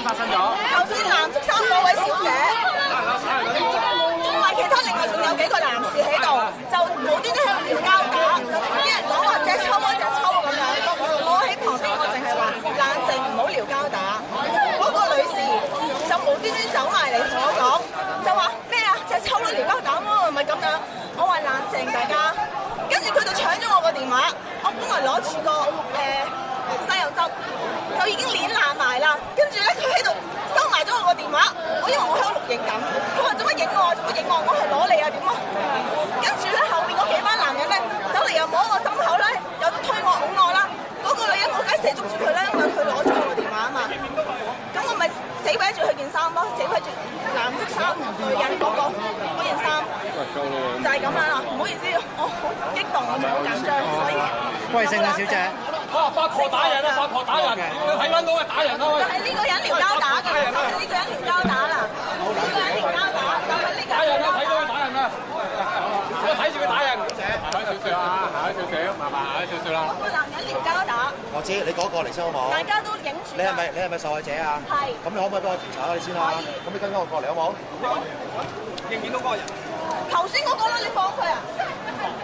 發生咗。頭先藍色衫嗰位小姐，同埋其他另外仲有幾個男士喺度，就無端端喺度撩交打，就同啲人講話隻抽嗰隻抽咁樣。我喺旁邊，我淨係話冷靜，唔好撩交打。嗰個女士就無端端走埋嚟同我講，就話咩啊？隻抽都撩交打喎，係咪咁樣？我話冷靜，大家。跟住佢就搶咗我個電話，我本來攞住個西柚汁。就已經攣爛埋啦，跟住咧佢喺度收埋咗我個電話，我因為我喺度錄影緊，佢話做乜影我？做乜影我？我係攞你啊點啊？跟住咧後面嗰幾班男人咧走嚟又摸我心口咧，又推我拱我啦。嗰個女人我梗係死捉住佢啦，因為佢攞咗我個電話啊嘛。咁我咪死搲住佢件衫咯，死搲住藍色衫女人嗰件衫，就係咁樣啦。唔好意思，我好激動，我好緊張，所以。貴姓啊，小姐？八婆打人啊！八婆打人，睇翻到係打人啦！就係呢個人撩交打㗎，就係呢個人撩交打啦。呢個人撩交打，就係呢個人。打人啦！睇到佢打人啦！我睇住佢打人。行開少少啊！行開少少，慢慢行開少少啦。個男人撩交打。我知，你講過嚟先好冇？大家都影住。你係咪受害者啊？係。咁你可唔可以幫我調查下你先啊？咁你跟我過嚟好冇？見唔見到嗰個人？頭先嗰個啦，你放佢啊！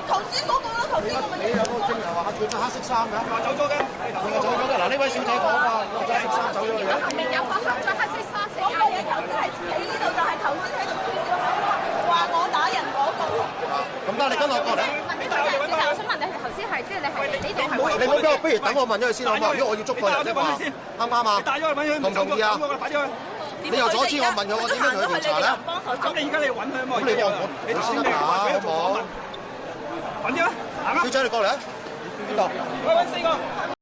頭先嗰個啦，頭先嗰個。你有個證人話佢着黑色衫㗎？話走咗嘅。佢話走咗嘅。嗱，呢位小姐講話，着黑色衫走咗嘅。後面有個着黑色衫死人。嗰個嘢頭先係喺呢度，就係頭先喺度吹笑口話我打人嗰個。咁得你跟我過嚟。我想問你頭先係即係你係呢度係？你唔好俾我，不如等我問咗佢先好嘛？如果我要捉個人嘅話，啱唔啱啊？帶咗去揾佢，同唔同意啊？快啲去！你又阻止我問佢，我點樣同佢調查咧？咁你而家你揾佢啊嘛？咁你幫我，你先得㗎，好冇？揾啲啦，行啦！小姐你過嚟啊！邊度？揾4個。